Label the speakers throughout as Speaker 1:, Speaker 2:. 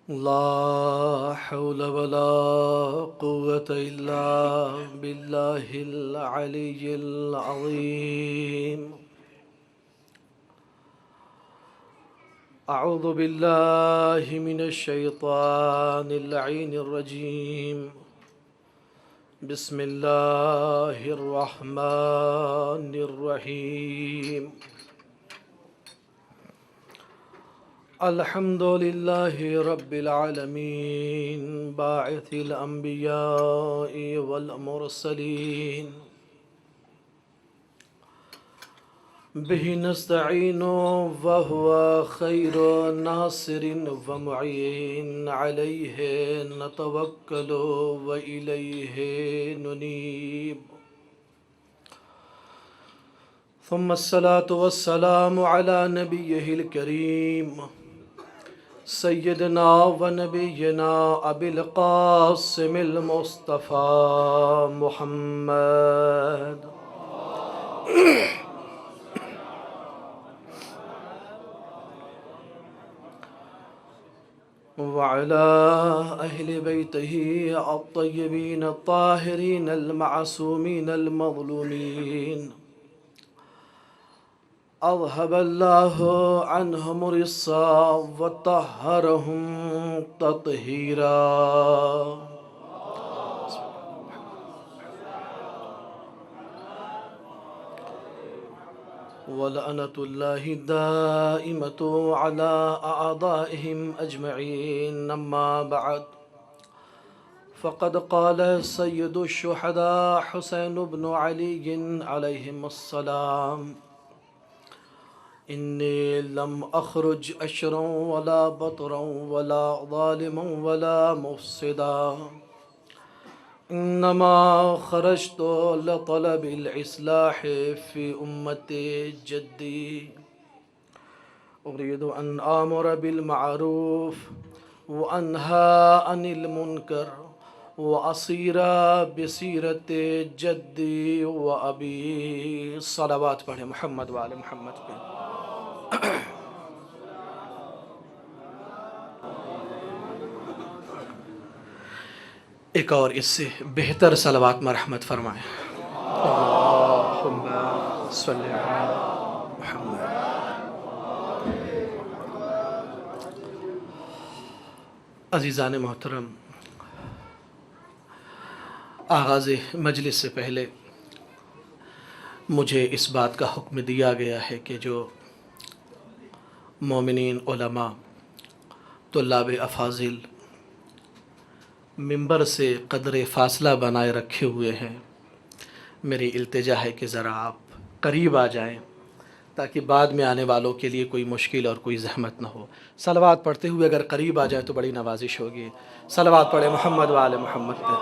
Speaker 1: لا حول ولا قوة إلا بالله العلي العظيم. أعوذ بالله من الشيطان اللعين الرجيم. بسم الله الرحمن الرحيم. الحمد لله رب العالمين باعث الأنبياء والمرسلين به نستعين وهو خير ناصر ومعين عليه نتوكل وإليه ننيب. ثم الصلاة والسلام على نبيه الكريم سيدنا ونبينا أبي القاسم المصطفى محمد وعلى أهل بيته الطيبين الطاهرين المعصومين المظلومين أذهب الله عنهم الرجصا وطهرهم تطهيرا. ولعنة الله دائمة على أعدائهم أجمعين. أما بعد، فقد قال سيد الشهداء حسين بن علي عليهم السلام: إني لم أخرج أشرا ولا بطرا ولا ظالما ولا مفسدا، إنما خرجت لطلب الإصلاح في أمة جدي. أريد أن آمر بالمعروف وأنهى عن المنكر وأسير بسيرة جدي وأبي. صلوات پڑھیں محمد وآل محمد پہ. ایک اور اس سے بہتر صلوات مرحمت فرمائیں. اللہم صلی علی محمد. عزیزان محترم، آغاز مجلس سے پہلے مجھے اس بات کا حکم دیا گیا ہے کہ جو مومنین، علماء، طلاب افاضل منبر سے قدر فاصلہ بنائے رکھے ہوئے ہیں، میری التجا ہے کہ ذرا آپ قریب آ جائیں تاکہ بعد میں آنے والوں کے لیے کوئی مشکل اور کوئی زحمت نہ ہو. صلوات پڑھتے ہوئے اگر قریب آ جائیں تو بڑی نوازش ہوگی. صلوات پڑھیں محمد وآل محمد پہ.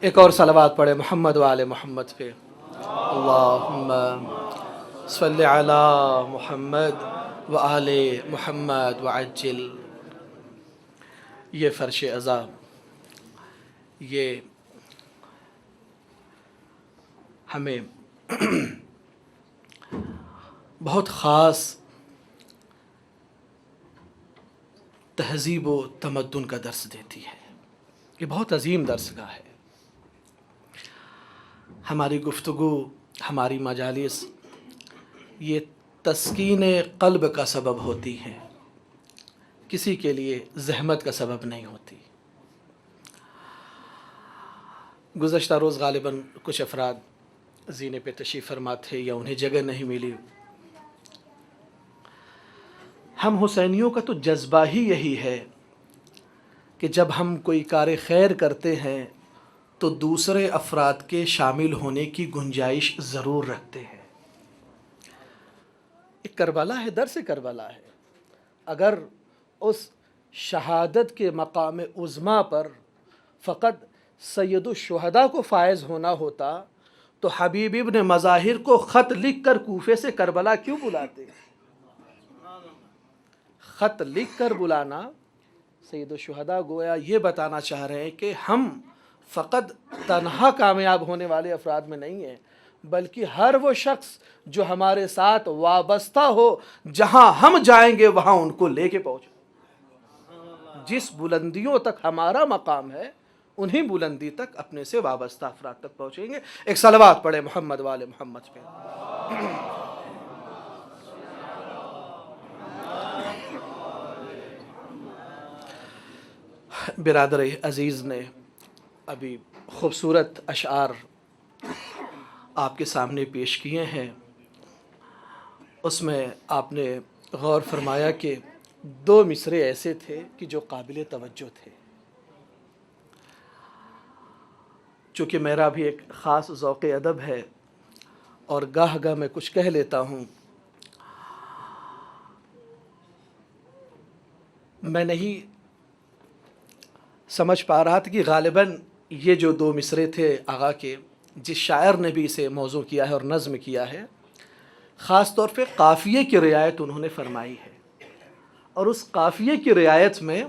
Speaker 1: ایک اور صلوات پڑھیں محمد وآل محمد پہ. اللہم صلی علی محمد وآل محمد وعجل. یہ فرش عزا، یہ ہمیں بہت خاص تہذیب و تمدن کا درس دیتی ہے. یہ بہت عظیم درس گاہ ہے. ہماری گفتگو، ہماری مجالس یہ تسکین قلب کا سبب ہوتی ہیں، کسی کے لیے زحمت کا سبب نہیں ہوتی. گزشتہ روز غالباً کچھ افراد زینے پہ تشریف فرما تھے یا انہیں جگہ نہیں ملی. ہم حسینیوں کا تو جذبہ ہی یہی ہے کہ جب ہم کوئی کار خیر کرتے ہیں تو دوسرے افراد کے شامل ہونے کی گنجائش ضرور رکھتے ہیں. ایک کربلا ہے، درس کربلا ہے. اگر اس شہادت کے مقام عظمیٰ پر فقط سید الشہداء کو فائز ہونا ہوتا تو حبیب ابن مظاہر کو خط لکھ کر کوفے سے کربلا کیوں بلاتے؟ خط لکھ کر بلانا سید الشہداء گویا یہ بتانا چاہ رہے ہیں کہ ہم فقط تنہا کامیاب ہونے والے افراد میں نہیں ہیں، بلکہ ہر وہ شخص جو ہمارے ساتھ وابستہ ہو، جہاں ہم جائیں گے وہاں ان کو لے کے پہنچے۔ جس بلندیوں تک ہمارا مقام ہے انہی بلندی تک اپنے سے وابستہ افراد تک پہنچیں گے۔ ایک صلوات پڑھے محمد والے محمد پہ۔ برادر عزیز نے ابھی خوبصورت اشعار آپ کے سامنے پیش کیے ہیں، اس میں آپ نے غور فرمایا کہ دو مصرے ایسے تھے کہ جو قابل توجہ تھے۔ چونکہ میرا بھی ایک خاص ذوق ادب ہے اور گاہ گاہ میں کچھ کہہ لیتا ہوں، میں نہیں سمجھ پا رہا تھا کہ غالباً یہ جو دو مصرے تھے آغا کے، جس شاعر نے بھی اسے موضوع کیا ہے اور نظم کیا ہے، خاص طور پہ قافیے کی رعایت انہوں نے فرمائی ہے، اور اس قافیے کی رعایت میں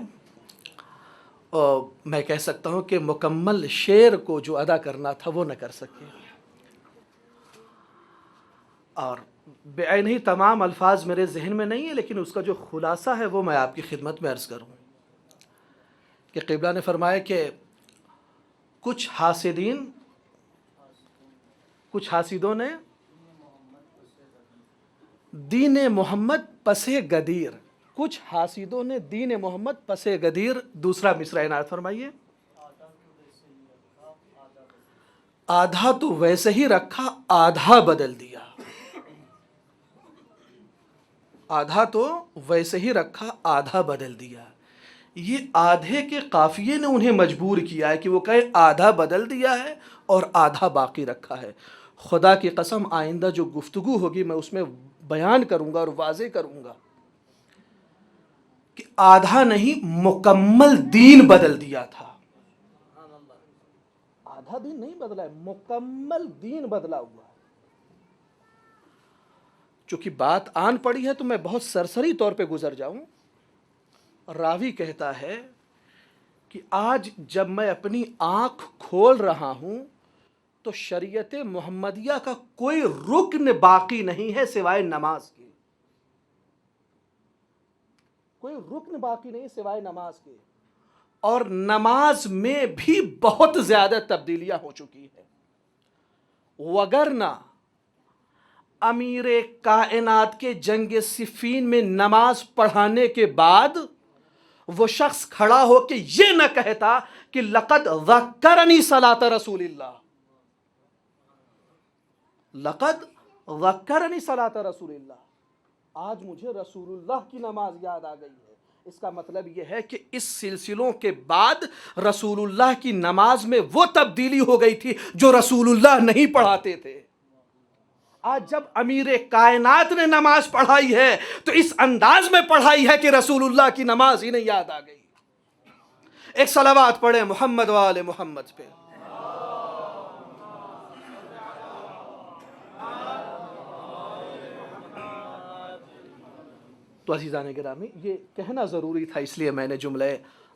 Speaker 1: میں کہہ سکتا ہوں کہ مکمل شعر کو جو ادا کرنا تھا وہ نہ کر سکے، اور بعین ہی تمام الفاظ میرے ذہن میں نہیں ہے، لیکن اس کا جو خلاصہ ہے وہ میں آپ کی خدمت میں عرض کروں کہ قبلہ نے فرمایا کہ کچھ حاسدوں نے دین محمد پسے گدیر، کچھ حاسدوں نے دین محمد پسے گدیر۔ دوسرا مصرع عنایت فرمائیے، آدھا تو ویسے ہی رکھا آدھا بدل دیا، آدھا تو ویسے ہی رکھا آدھا بدل دیا۔ یہ آدھے کے قافیے نے انہیں مجبور کیا ہے کہ وہ کہے آدھا بدل دیا ہے اور آدھا باقی رکھا ہے۔ خدا کی قسم آئندہ جو گفتگو ہوگی میں اس میں بیان کروں گا اور واضح کروں گا کہ آدھا نہیں مکمل دین بدل دیا تھا۔ آدھا دین نہیں بدلا ہے، مکمل دین بدلا ہوا ہے۔ چونکہ بات آن پڑی ہے تو میں بہت سرسری طور پہ گزر جاؤں۔ راوی کہتا ہے کہ آج جب میں اپنی آنکھ کھول رہا ہوں تو شریعت محمدیہ کا کوئی رکن باقی نہیں ہے سوائے نماز کے، کوئی رکن باقی نہیں سوائے نماز کے، اور نماز میں بھی بہت زیادہ تبدیلیاں ہو چکی ہیں، وگرنہ امیر کائنات کے جنگ صفین میں نماز پڑھانے کے بعد وہ شخص کھڑا ہو کے یہ نہ کہتا کہ لقد ذکرنی صلاۃ رسول اللہ، لقد ذکرنی صلاۃ رسول اللہ، آج مجھے رسول اللہ کی نماز یاد آ گئی ہے۔ اس کا مطلب یہ ہے کہ اس سلسلوں کے بعد رسول اللہ کی نماز میں وہ تبدیلی ہو گئی تھی جو رسول اللہ نہیں پڑھاتے تھے۔ آج جب امیر کائنات نے نماز پڑھائی ہے تو اس انداز میں پڑھائی ہے کہ رسول اللہ کی نماز ہی نہیں یاد آ گئی۔ ایک صلوات پڑھے محمد والے محمد پہ۔ تو عزیزان گرامی، یہ کہنا ضروری تھا، اس لیے میں نے جملہ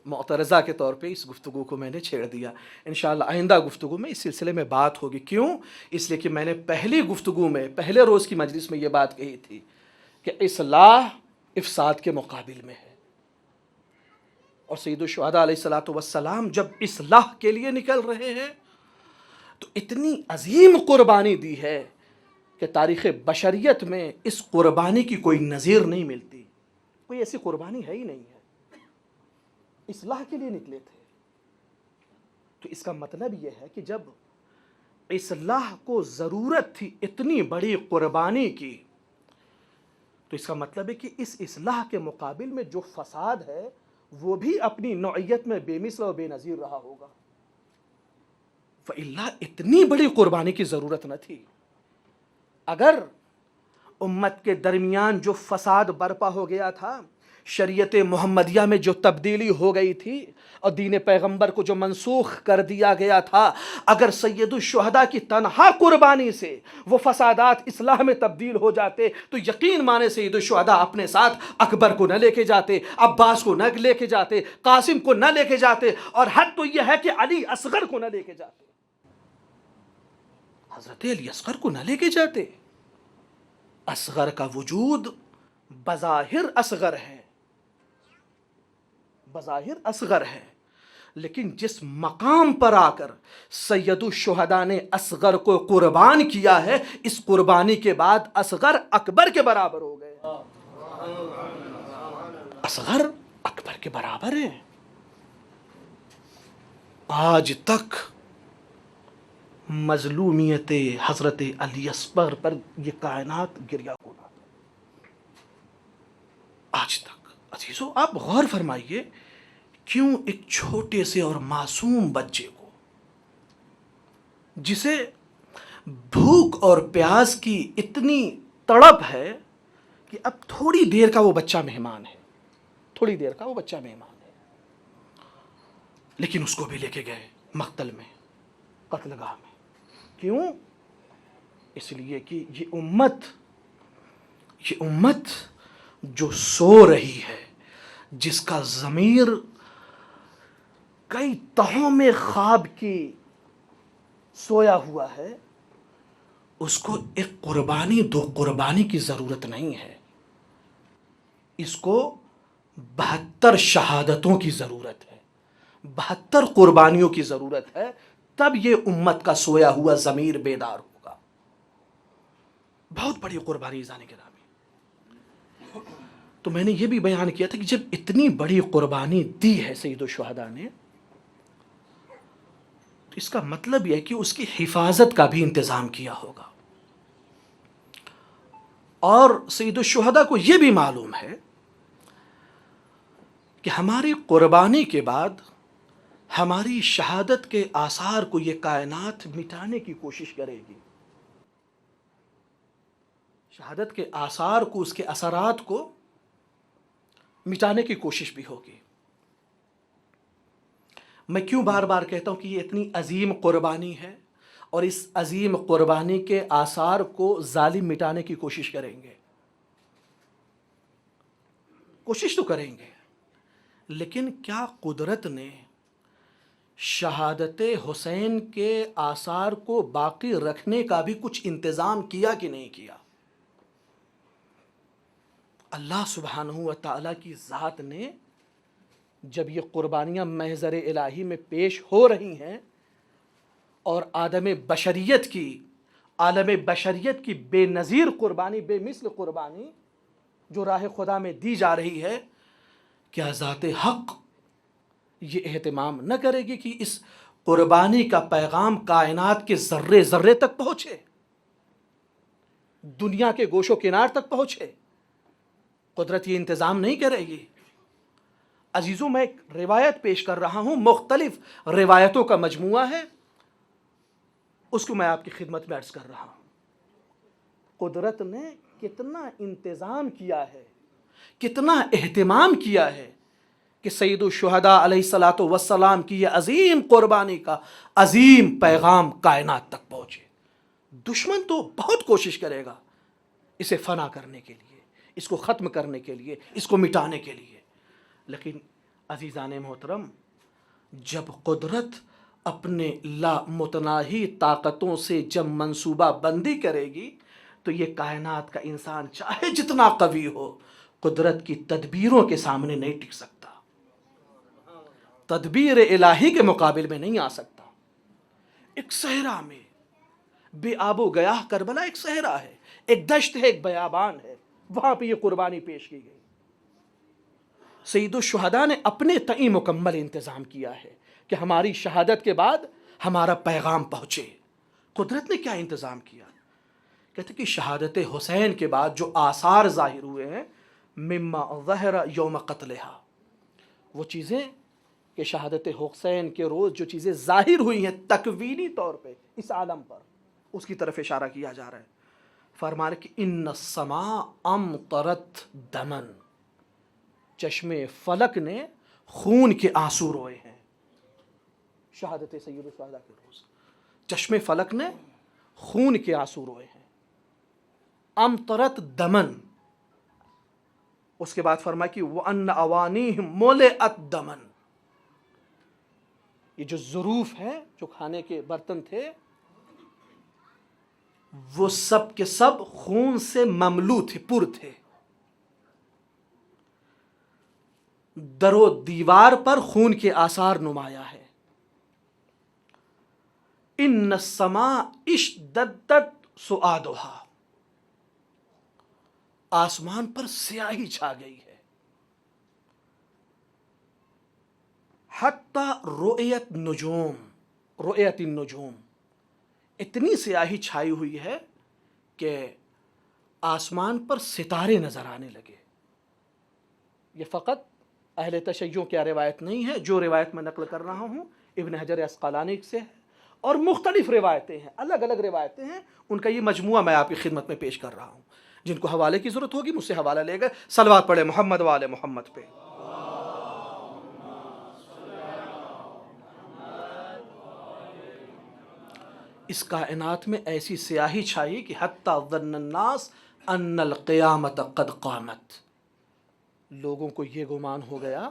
Speaker 1: معترضہ کے طور پہ اس گفتگو کو میں نے چھیڑ دیا۔ انشاءاللہ آئندہ گفتگو میں اس سلسلے میں بات ہوگی۔ کیوں؟ اس لیے کہ میں نے پہلی گفتگو میں، پہلے روز کی مجلس میں یہ بات کہی تھی کہ اصلاح افساد کے مقابل میں ہے، اور سید الشہداء علیہ السلام جب اصلاح کے لیے نکل رہے ہیں تو اتنی عظیم قربانی دی ہے کہ تاریخ بشریت میں اس قربانی کی کوئی نظیر نہیں ملتی، کوئی ایسی قربانی ہے ہی نہیں ہے۔ اصلاح کے لیے نکلے تھے، تو اس کا مطلب یہ ہے کہ جب اصلاح کو ضرورت تھی اتنی بڑی قربانی کی، تو اس کا مطلب ہے کہ اس اصلاح کے مقابل میں جو فساد ہے وہ بھی اپنی نوعیت میں بے مثل و بے نظیر رہا ہوگا، فإلا اتنی بڑی قربانی کی ضرورت نہ تھی۔ اگر امت کے درمیان جو فساد برپا ہو گیا تھا، شریعت محمدیہ میں جو تبدیلی ہو گئی تھی اور دین پیغمبر کو جو منسوخ کر دیا گیا تھا، اگر سید الشہداء کی تنہا قربانی سے وہ فسادات اصلاح میں تبدیل ہو جاتے تو یقین مانے سید الشہداء اپنے ساتھ اکبر کو نہ لے کے جاتے، عباس کو نہ لے کے جاتے، قاسم کو نہ لے کے جاتے، اور حد تو یہ ہے کہ علی اصغر کو نہ لے کے جاتے۔ حضرت علی اصغر کو نہ لے کے جاتے؟ اصغر کا وجود بظاہر اصغر ہے، بظاہر اصغر ہے، لیکن جس مقام پر آ کر سید الشہداء نے اصغر کو قربان کیا ہے، اس قربانی کے بعد اصغر اکبر کے برابر ہو گئے، اصغر اکبر کے برابر ہے۔ آج تک مظلومیت حضرت علی اصغر پر یہ کائنات گریہ ہونا، آج تک۔ عزیزو آپ غور فرمائیے، کیوں ایک چھوٹے سے اور معصوم بچے کو، جسے بھوک اور پیاس کی اتنی تڑپ ہے کہ اب تھوڑی دیر کا وہ بچہ مہمان ہے، تھوڑی دیر کا وہ بچہ مہمان ہے، لیکن اس کو بھی لے کے گئے مقتل میں، قتل گاہ میں۔ کیوں؟ اس لیے کہ یہ امت جو سو رہی ہے، جس کا ضمیر کئی تہوں میں خواب کی سویا ہوا ہے، اس کو ایک قربانی، دو قربانی کی ضرورت نہیں ہے، اس کو 72 شہادتوں کی ضرورت ہے، 72 قربانیوں کی ضرورت ہے، تب یہ امت کا سویا ہوا ضمیر بیدار ہوگا۔ بہت بڑی قربانی ذان گرامی۔ تو میں نے یہ بھی بیان کیا تھا کہ جب اتنی بڑی قربانی دی ہے سید الشہداء نے، تو اس کا مطلب یہ ہے کہ اس کی حفاظت کا بھی انتظام کیا ہوگا، اور سید الشہداء کو یہ بھی معلوم ہے کہ ہماری قربانی کے بعد ہماری شہادت کے آثار کو یہ کائنات مٹانے کی کوشش کرے گی، شہادت کے آثار کو، اس کے اثرات کو مٹانے کی کوشش بھی ہوگی۔ میں کیوں بار بار کہتا ہوں کہ یہ اتنی عظیم قربانی ہے، اور اس عظیم قربانی کے آثار کو ظالم مٹانے کی کوشش کریں گے، کوشش تو کریں گے، لیکن کیا قدرت نے شہادت حسین کے آثار کو باقی رکھنے کا بھی کچھ انتظام کیا کہ نہیں کیا؟ اللہ سبحانہ و تعالیٰ کی ذات نے جب یہ قربانیاں محضر الہی میں پیش ہو رہی ہیں، اور عالم بشریت کی بے نظیر قربانی، بے مثل قربانی جو راہ خدا میں دی جا رہی ہے، کیا ذات حق یہ اہتمام نہ کرے گی کہ اس قربانی کا پیغام کائنات کے ذرے ذرے تک پہنچے، دنیا کے گوش و کنار تک پہنچے؟ قدرت یہ انتظام نہیں کرے گی؟ عزیزوں میں ایک روایت پیش کر رہا ہوں، مختلف روایتوں کا مجموعہ ہے، اس کو میں آپ کی خدمت میں عرض کر رہا ہوں۔ قدرت نے کتنا انتظام کیا ہے، کتنا اہتمام کیا ہے کہ سید الشہداء علیہ الصلاۃ والسلام کی یہ عظیم قربانی کا عظیم پیغام کائنات تک پہنچے۔ دشمن تو بہت کوشش کرے گا اسے فنا کرنے کے لیے، اس کو ختم کرنے کے لیے، اس کو مٹانے کے لیے، لیکن عزیزان محترم، جب قدرت اپنے لامتناہی طاقتوں سے جب منصوبہ بندی کرے گی، تو یہ کائنات کا انسان چاہے جتنا قوی ہو، قدرت کی تدبیروں کے سامنے نہیں ٹک سکتا، تدبیر الہی کے مقابل میں نہیں آ سکتا۔ ایک صحرا میں بے آب و گیاہ کربلا ایک صحرا ہے، ایک دشت ہے، ایک بیابان ہے، وہاں پہ یہ قربانی پیش کی گئی۔ سید الشہداء نے اپنے تئیں مکمل انتظام کیا ہے کہ ہماری شہادت کے بعد ہمارا پیغام پہنچے۔ قدرت نے کیا انتظام کیا؟ کہتے کہ شہادت حسین کے بعد جو آثار ظاہر ہوئے ہیں، مما ظہر یوم قتلہا، وہ چیزیں کہ شہادت حسین کے روز جو چیزیں ظاہر ہوئی ہیں تکوینی طور پہ اس عالم پر، اس کی طرف اشارہ کیا جا رہا ہے۔ فرما رہے کہ ان السماء امطرت دمن، چشم فلک نے خون کے آنسو روئے ہیں شہادت سید الشہداء کے روز، چشم فلک نے خون کے آنسو روئے ہیں، امطرت دمن۔ اس کے بعد فرمایا کہ وَأَنَّ أَوَانِيهِمْ مُلِئَتْ دَمًا، یہ جو ظروف ہیں، جو کھانے کے برتن تھے، وہ سب کے سب خون سے مملو تھے، پر تھے، در و دیوار پر خون کے آثار نمایاں ہے۔ ان السماء اشتدت سؤادها، آسمان پر سیاہی چھا گئی ہے۔ حتی رؤیت نجوم، رؤیت النجوم، اتنی سیاہی چھائی ہوئی ہے کہ آسمان پر ستارے نظر آنے لگے۔ یہ فقط اہل تشیع کیا روایت نہیں ہے، جو روایت میں نقل کر رہا ہوں ابن حجر عسقلانی سے ہے، اور مختلف روایتیں ہیں، الگ الگ روایتیں ہیں، ان کا یہ مجموعہ میں آپ کی خدمت میں پیش کر رہا ہوں۔ جن کو حوالے کی ضرورت ہوگی مجھ سے حوالہ لے گئے۔ صلوات پڑھے محمد وآل محمد پہ۔ اس کائنات میں ایسی سیاہی چھائی کہ حتی ظن الناس ان القیامت قد قامت، لوگوں کو یہ گمان ہو گیا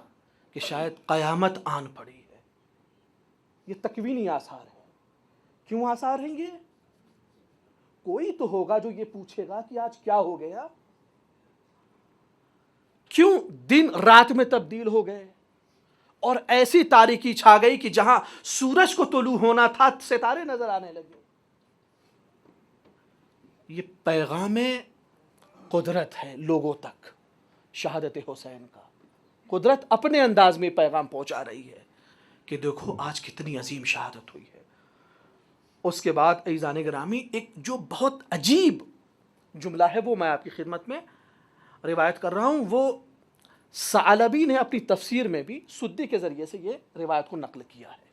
Speaker 1: کہ شاید قیامت آن پڑی ہے۔ یہ تکوینی آثار ہیں۔ کیوں آثار ہیں یہ؟ کوئی تو ہوگا جو یہ پوچھے گا کہ آج کیا ہو گیا، کیوں دن رات میں تبدیل ہو گئے، اور ایسی تاریکی چھا گئی کہ جہاں سورج کو طلوع ہونا تھا ستارے نظر آنے لگے۔ یہ پیغام قدرت ہے لوگوں تک، شہادت حسین کا۔ قدرت اپنے انداز میں پیغام پہنچا رہی ہے کہ دیکھو آج کتنی عظیم شہادت ہوئی ہے۔ اس کے بعد عزیزان گرامی ایک جو بہت عجیب جملہ ہے وہ میں آپ کی خدمت میں روایت کر رہا ہوں، وہ ثعلبی نے اپنی تفسیر میں بھی سدی کے ذریعے سے یہ روایت کو نقل کیا ہے۔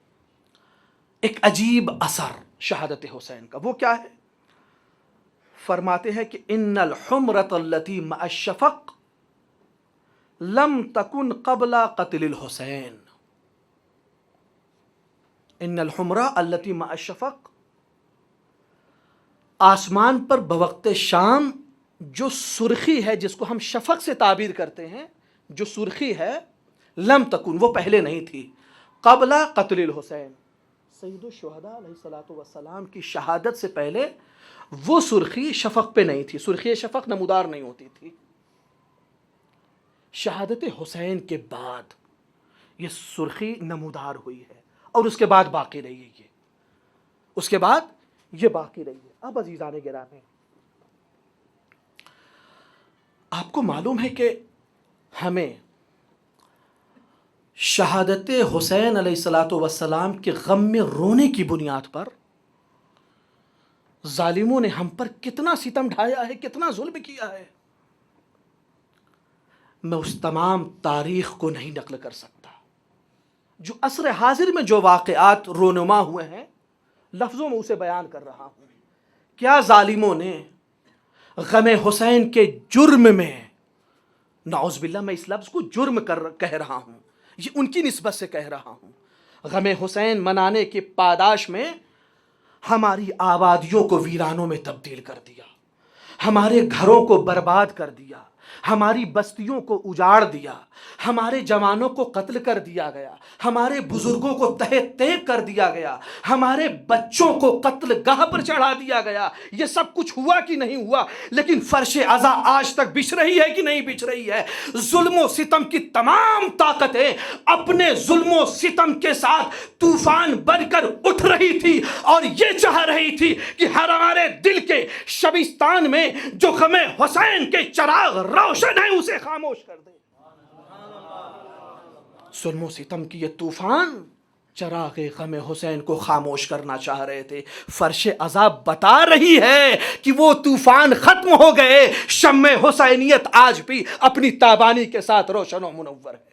Speaker 1: ایک عجیب اثر شہادت حسین کا، وہ کیا ہے؟ فرماتے ہیں کہ ان الحمرۃ التي مع الشفق لم تکن قبل قتل الحسین۔ ان الحمرہ التي مع الشفق، آسمان پر بوقت شام جو سرخی ہے جس کو ہم شفق سے تعبیر کرتے ہیں، جو سرخی ہے، لم تکن، وہ پہلے نہیں تھی، قبل قتل الحسین، سید الشہداء علیہ الصلوۃ والسلام کی شہادت سے پہلے وہ سرخی شفق پہ نہیں تھی۔ سرخی شفق نمودار نہیں ہوتی تھی۔ شہادت حسین کے بعد یہ سرخی نمودار ہوئی ہے، اور اس کے بعد باقی رہی ہے، اس کے بعد یہ باقی رہی ہے۔ اب عزیزان گرامی، آپ کو معلوم ہے کہ ہمیں شہادت حسین علیہ الصلوۃ والسلام کے غم میں رونے کی بنیاد پر ظالموں نے ہم پر کتنا ستم ڈھایا ہے، کتنا ظلم کیا ہے، میں اس تمام تاریخ کو نہیں نقل کر سکتا۔ جو عصر حاضر میں جو واقعات رونما ہوئے ہیں، لفظوں میں اسے بیان کر رہا ہوں۔ کیا ظالموں نے غم حسین کے جرم میں، نعوذ باللہ میں اس لفظ کو جرم کہہ رہا ہوں، یہ ان کی نسبت سے کہہ رہا ہوں، غم حسین منانے کی پاداش میں ہماری آبادیوں کو ویرانوں میں تبدیل کر دیا، ہمارے گھروں کو برباد کر دیا، ہماری بستیوں کو اجاڑ دیا، ہمارے جوانوں کو قتل کر دیا گیا، ہمارے بزرگوں کو تہہ تیگ کر دیا گیا، ہمارے بچوں کو قتل گاہ پر چڑھا دیا گیا۔ یہ سب کچھ ہوا کہ نہیں ہوا، لیکن فرش عزا آج تک بچھ رہی ہے کہ نہیں بچھ رہی ہے۔ ظلم و ستم کی تمام طاقتیں اپنے ظلم و ستم کے ساتھ طوفان بن کر اٹھ رہی تھی، اور یہ چاہ رہی تھی کہ ہمارے دل کے شبستان میں جو غم حسین کے چراغ روشن ہے اسے خاموش کر دے۔ ظلم و ستم کی یہ طوفان چراغ غم حسین کو خاموش کرنا چاہ رہے تھے۔ فرش عذاب بتا رہی ہے کہ وہ طوفان ختم ہو گئے، شمع حسینیت آج بھی اپنی تابانی کے ساتھ روشن و منور ہے۔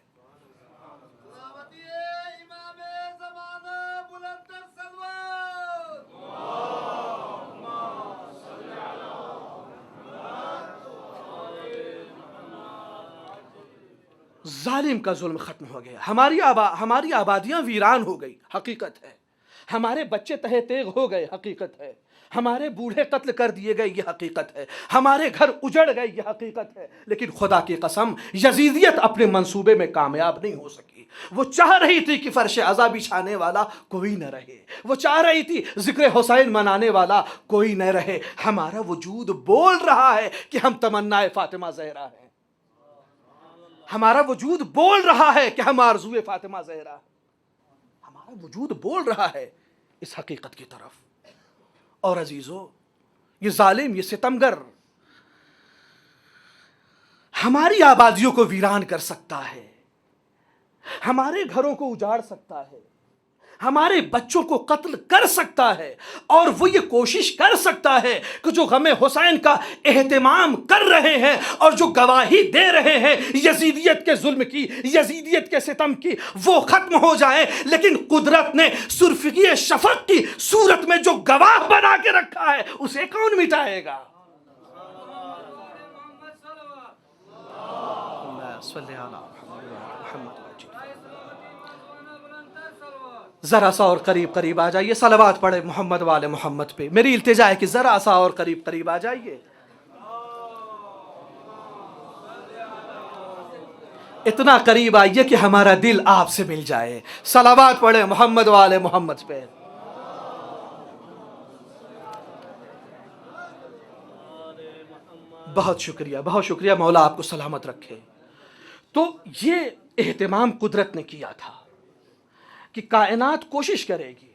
Speaker 1: ظالم کا ظلم ختم ہو گیا، ہماری آبادیاں ویران ہو گئی، حقیقت ہے، ہمارے بچے تہہ تیغ ہو گئے، حقیقت ہے، ہمارے بوڑھے قتل کر دیے گئے، یہ حقیقت ہے، ہمارے گھر اجڑ گئے، یہ حقیقت ہے، لیکن خدا کی قسم یزیدیت اپنے منصوبے میں کامیاب نہیں ہو سکی۔ وہ چاہ رہی تھی کہ فرش عزا بچھانے والا کوئی نہ رہے، وہ چاہ رہی تھی ذکر حسین منانے والا کوئی نہ رہے۔ ہمارا وجود بول رہا ہے کہ ہم تمنا فاطمہ زہرا ہیں، ہمارا وجود بول رہا ہے کہ ہم آرزو فاطمہ زہرا ہیں، ہمارا وجود بول رہا ہے اس حقیقت کی طرف۔ اور عزیزو، یہ ظالم، یہ ستمگر ہماری آبادیوں کو ویران کر سکتا ہے، ہمارے گھروں کو اجاڑ سکتا ہے، ہمارے بچوں کو قتل کر سکتا ہے، اور وہ یہ کوشش کر سکتا ہے کہ جو غم حسین کا اہتمام کر رہے ہیں اور جو گواہی دے رہے ہیں یزیدیت کے ظلم کی، یزیدیت کے ستم کی، وہ ختم ہو جائیں، لیکن قدرت نے سرفگی شفق کی صورت میں جو گواہ بنا کے رکھا ہے اسے کون مٹائے گا؟ ذرا سا اور قریب قریب آ جائیے، صلوات پڑھے محمد والے محمد پہ۔ میری التجا ہے کہ ذرا سا اور قریب قریب آ جائیے، اتنا قریب آئیے کہ ہمارا دل آپ سے مل جائے۔ صلوات پڑھے محمد والے محمد پہ۔ بہت شکریہ، بہت شکریہ، مولا آپ کو سلامت رکھے۔ تو یہ اہتمام قدرت نے کیا تھا کہ کائنات کوشش کرے گی،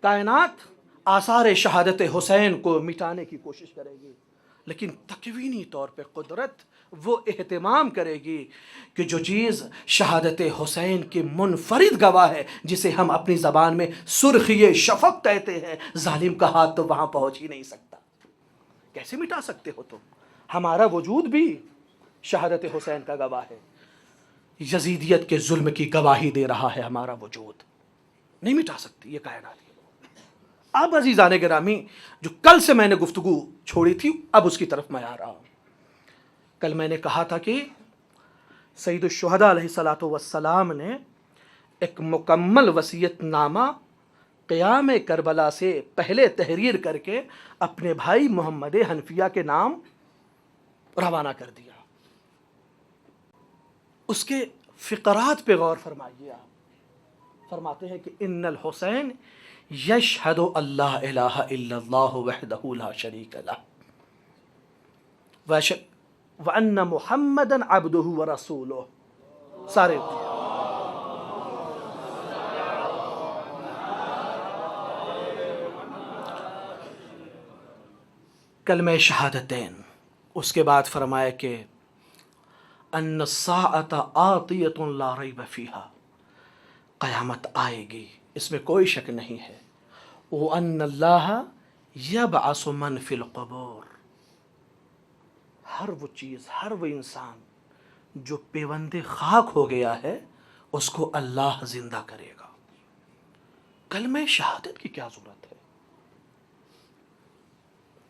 Speaker 1: کائنات آثار شہادت حسین کو مٹانے کی کوشش کرے گی، لیکن تکوینی طور پہ قدرت وہ اہتمام کرے گی کہ جو چیز شہادت حسین کی منفرد گواہ ہے، جسے ہم اپنی زبان میں سرخی شفق کہتے ہیں، ظالم کا ہاتھ تو وہاں پہنچ ہی نہیں سکتا۔ کیسے مٹا سکتے ہو تم؟ ہمارا وجود بھی شہادت حسین کا گواہ ہے، یزیدیت کے ظلم کی گواہی دے رہا ہے ہمارا وجود، نہیں مٹا سکتی یہ کائنات کے لوگ۔ اب عزیزان گرامی، جو کل سے میں نے گفتگو چھوڑی تھی اب اس کی طرف میں آ رہا ہوں۔ کل میں نے کہا تھا کہ سید الشہداء علیہ الصلوۃ والسلام نے ایک مکمل وصیت نامہ قیام کربلا سے پہلے تحریر کر کے اپنے بھائی محمد حنفیہ کے نام روانہ کر دیا۔ اس کے فقرات پہ غور فرمائیے، آپ فرماتے ہیں کہ ان الحسین یشہد اللہ الہ الا اللہ وحدہ لا شریک لہ وان محمدا عبدہ ورسولہ۔ سارے کلمہ شہادتین، اس کے بعد فرمایا کہ ان الساعۃ آتیۃ لا ریب فیہا، قیامت آئے گی، اس میں کوئی شک نہیں ہے۔ وان اللہ یبعث من فی القبور، ہر وہ چیز، ہر وہ انسان جو پیوند خاک ہو گیا ہے اس کو اللہ زندہ کرے گا۔ کلمہ شہادت کی کیا ضرورت ہے؟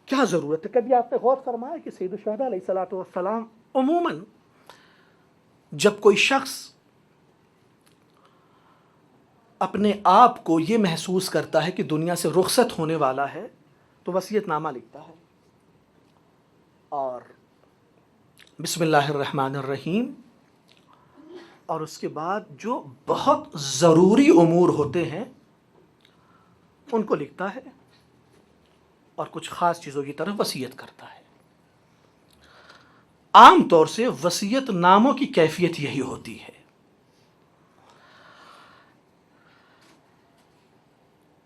Speaker 1: کیا ضرورت ہے؟ کبھی آپ نے غور فرمایا کہ سید الشہداء علیہ الصلوۃ والسلام عموماً جب کوئی شخص اپنے آپ کو یہ محسوس کرتا ہے کہ دنیا سے رخصت ہونے والا ہے تو وصیت نامہ لکھتا ہے، اور بسم اللہ الرحمن الرحیم، اور اس کے بعد جو بہت ضروری امور ہوتے ہیں ان کو لکھتا ہے اور کچھ خاص چیزوں کی طرف وصیت کرتا ہے۔ عام طور سے وصیت ناموں کی کیفیت یہی ہوتی ہے۔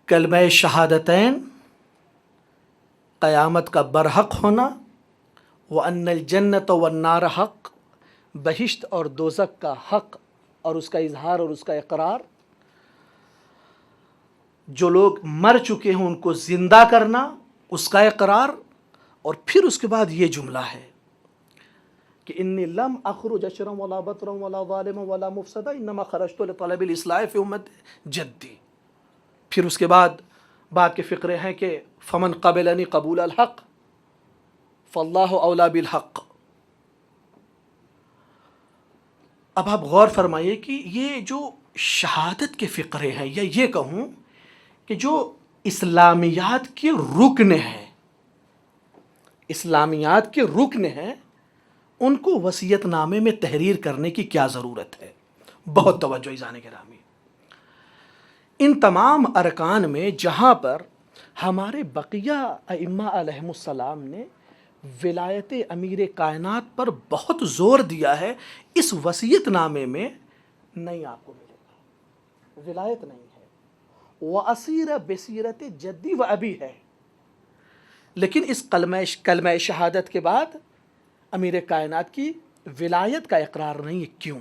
Speaker 1: کلمہ شہادتین، قیامت کا برحق ہونا، وَأَنَّ الْجَنَّةَ وَالنَّارَ حق، بہشت اور دوزخ کا حق اور اس کا اظہار اور اس کا اقرار، جو لوگ مر چکے ہیں ان کو زندہ کرنا، اس کا اقرار، اور پھر اس کے بعد یہ جملہ ہے کہ انی لم اخرج اشرا ولا بطرا ولا ظالما ولا مفسدا انما خرجت لطلب الاصلاح فی امت جدی۔ پھر اس کے بعد کے فقرے ہیں کہ فمن قبلنی قبول الحق فاللہ اولا بالحق۔ اب آپ غور فرمائیے کہ یہ جو شہادت کے فقرے ہیں، یا یہ کہوں کہ جو اسلامیات کے رکن ہیں، اسلامیات کے رکن ہیں، ان کو وصیت نامے میں تحریر کرنے کی کیا ضرورت ہے؟ بہت توجہ عزیزان گرامی، ان تمام ارکان میں جہاں پر ہمارے بقیہ ائمہ علیہم السلام نے ولایت امیر کائنات پر بہت زور دیا ہے، اس وصیت نامے میں نہیں آپ کو ملے گا، ولایت نہیں ہے، وَأَصِيرَ بِصِيرَةِ جدی و ابی ہے، لیکن اس کلمہ شہادت کے بعد امیر کائنات کی ولایت کا اقرار نہیں ہے۔ کیوں؟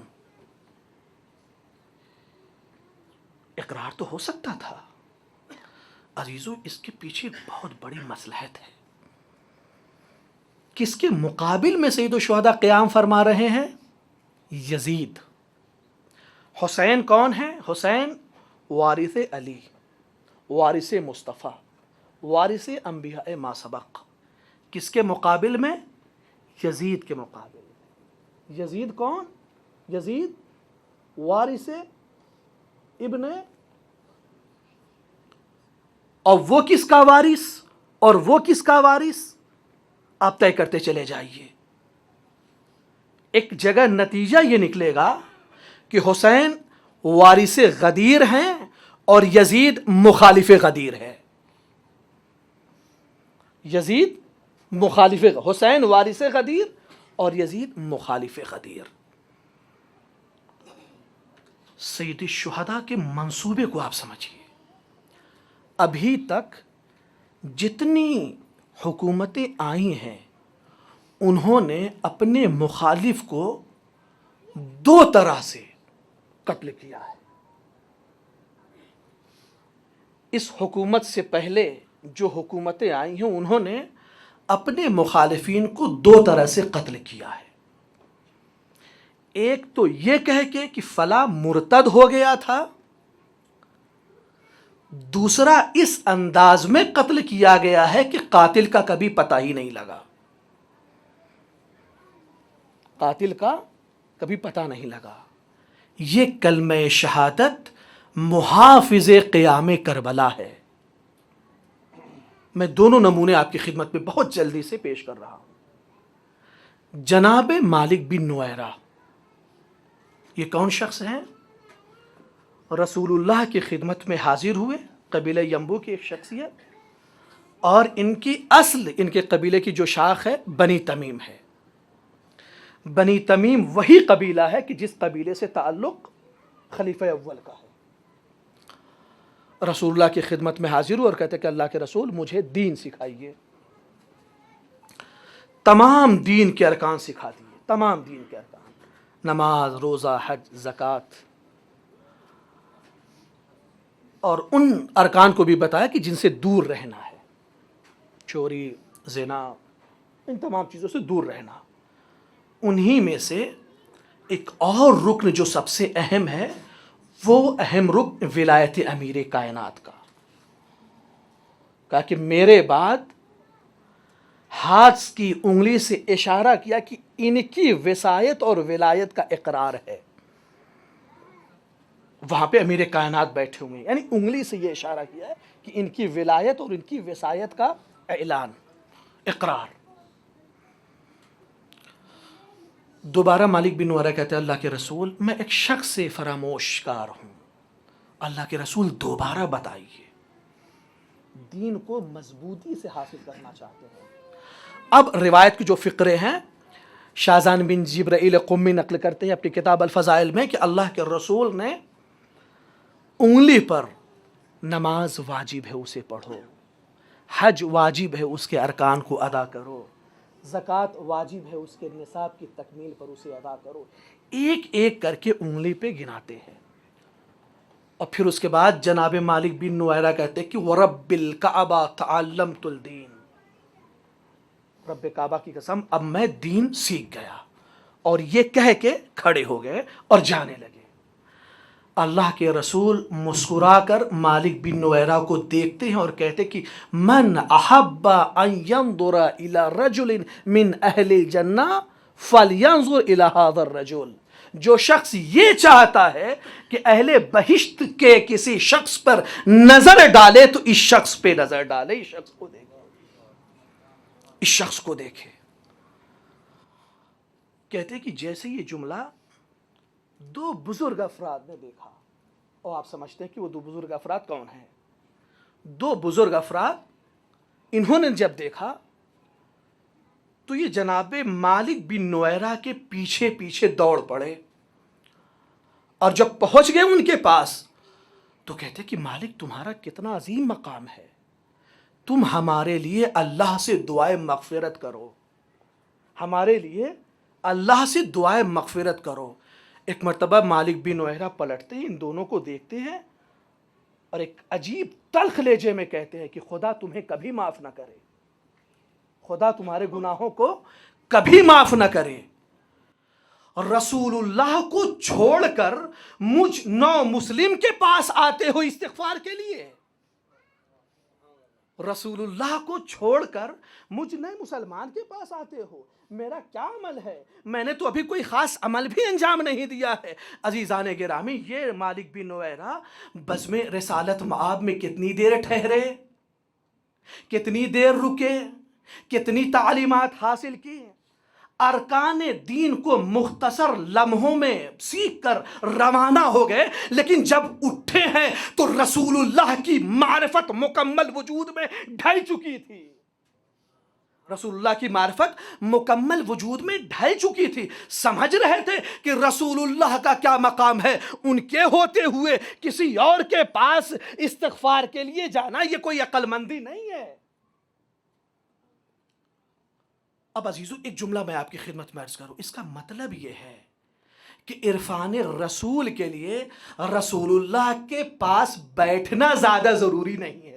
Speaker 1: اقرار تو ہو سکتا تھا عزیزو، اس کے پیچھے بہت بڑی مصلحت ہے۔ کس کے مقابل میں سید الشہداء قیام فرما رہے ہیں؟ یزید۔ حسین کون ہے؟ حسین وارث علی، وارث مصطفیٰ، وارث انبیاء ما سبق۔ کس کے مقابل میں؟ یزید کے مقابل میں۔ یزید کون؟ یزید وارث ابن، اور وہ کس کا وارث اور وہ کس کا وارث؟ آپ طے کرتے چلے جائیے، ایک جگہ نتیجہ یہ نکلے گا کہ حسین وارث غدیر ہیں اور یزید مخالف غدیر ہے۔ یزید مخالف، حسین وارث غدیر اور یزید مخالف غدیر۔ سید الشہداء کے منصوبے کو آپ سمجھیے، ابھی تک جتنی حکومتیں آئی ہیں انہوں نے اپنے مخالف کو دو طرح سے قتل کیا ہے۔ اس حکومت سے پہلے جو حکومتیں آئی ہیں انہوں نے اپنے مخالفین کو دو طرح سے قتل کیا ہے۔ ایک تو یہ کہہ کے کہ فلاں مرتد ہو گیا تھا، دوسرا اس انداز میں قتل کیا گیا ہے کہ قاتل کا کبھی پتہ ہی نہیں لگا، قاتل کا کبھی پتہ نہیں لگا۔ یہ کلمہ شہادت محافظ قیام کربلا ہے۔ میں دونوں نمونے آپ کی خدمت میں بہت جلدی سے پیش کر رہا ہوں۔ جناب مالک بن نویرہ، یہ کون شخص ہیں؟ رسول اللہ کی خدمت میں حاضر ہوئے، قبیلہ ینبو کی ایک شخصیت، اور ان کی اصل، ان کے قبیلے کی جو شاخ ہے بنی تمیم ہے۔ بنی تمیم وہی قبیلہ ہے کہ جس قبیلے سے تعلق خلیفہ اول کا ہے۔ رسول اللہ کی خدمت میں حاضر ہوئے اور کہتے کہ اللہ کے رسول مجھے دین سکھائیے۔ تمام دین کے ارکان سکھا دیے، تمام دین کے ارکان، نماز، روزہ، حج، زکوٰۃ، اور ان ارکان کو بھی بتایا کہ جن سے دور رہنا ہے، چوری، زنا، ان تمام چیزوں سے دور رہنا۔ انہی میں سے ایک اور رکن جو سب سے اہم ہے، وہ اہم رکن ولایت امیر کائنات کا، کہا کہ میرے بعد ہاتھ کی انگلی سے اشارہ کیا کہ ان کی وصایت اور ولایت کا اقرار ہے۔ وہاں پہ امیر کائنات بیٹھے ہوئے ہیں، یعنی انگلی سے یہ اشارہ کیا ہے کہ ان کی ولایت اور ان کی وصایت کا اعلان، اقرار۔ دوبارہ مالک بن نویرہ کہتے ہیں اللہ کے رسول میں ایک شخص سے فراموش کار ہوں۔ اللہ کے رسول دوبارہ بتائیے، دین کو مضبوطی سے حاصل کرنا چاہتے ہیں۔ اب روایت کے جو فقرے ہیں، شاذان بن جبرائیل قمی نقل کرتے ہیں اپنی کتاب الفضائل میں کہ اللہ کے رسول نے انگلی پر نماز واجب ہے اسے پڑھو، حج واجب ہے اس کے ارکان کو ادا کرو، زکوٰۃ واجب ہے اس کے نصاب کی تکمیل پر اسے ادا کرو، ایک ایک کر کے انگلی پہ گناتے ہیں۔ اور پھر اس کے بعد جناب مالک بن نویرہ کہتے ہیں کہ وَرَبِّ الْكَعْبَةِ تَعَلَّمْتُ الدِّينَ، رب کعبہ کی قسم اب میں دین سیکھ گیا، اور یہ کہہ کے کھڑے ہو گئے اور جانے لگے۔ اللہ کے رسول مسکرا کر مالک بن نویرہ کو دیکھتے ہیں اور کہتے کہ من احب ان ينظر الى رجل من اہل الجنہ فلینظر الى هذا الرجل، جو شخص یہ چاہتا ہے کہ اہل بہشت کے کسی شخص پر نظر ڈالے تو اس شخص پہ نظر ڈالے، اس شخص کو دیکھے، اس شخص کو دیکھے۔ کہتے کہ جیسے یہ جملہ دو بزرگ افراد نے دیکھا، اور آپ سمجھتے ہیں کہ وہ دو بزرگ افراد کون ہیں؟ دو بزرگ افراد انہوں نے جب دیکھا تو یہ جناب مالک بن نویرہ کے پیچھے پیچھے دوڑ پڑے، اور جب پہنچ گئے ان کے پاس تو کہتے کہ مالک تمہارا کتنا عظیم مقام ہے، تم ہمارے لیے اللہ سے دعائے مغفرت کرو، ہمارے لیے اللہ سے دعائے مغفرت کرو۔ ایک مرتبہ مالک بن نویرہ پلٹتے ہیں، ان دونوں کو دیکھتے ہیں اور ایک عجیب تلخ لہجے میں کہتے ہیں کہ خدا تمہیں کبھی معاف نہ کرے، خدا تمہارے گناہوں کو کبھی معاف نہ کرے۔ رسول اللہ کو چھوڑ کر مجھ نو مسلم کے پاس آتے ہو استغفار کے لیے، رسول اللہ کو چھوڑ کر مجھ نئے مسلمان کے پاس آتے ہو، میرا کیا عمل ہے؟ میں نے تو ابھی کوئی خاص عمل بھی انجام نہیں دیا ہے۔ عزیزان گرامی، یہ مالک بن نویرہ بزم رسالت مآب میں کتنی دیر ٹھہرے، کتنی دیر رکے، کتنی تعلیمات حاصل کی، ارکان دین کو مختصر لمحوں میں سیکھ کر روانہ ہو گئے، لیکن جب اٹھے ہیں تو رسول اللہ کی معرفت مکمل وجود میں ڈھل چکی تھی، رسول اللہ کی معرفت مکمل وجود میں ڈھل چکی تھی۔ سمجھ رہے تھے کہ رسول اللہ کا کیا مقام ہے، ان کے ہوتے ہوئے کسی اور کے پاس استغفار کے لیے جانا یہ کوئی عقل مندی نہیں ہے۔ اب عزیزو ایک جملہ میں آپ کی خدمت میں عرض کروں، اس کا مطلب یہ ہے کہ عرفان رسول کے لیے رسول اللہ کے پاس بیٹھنا زیادہ ضروری نہیں ہے۔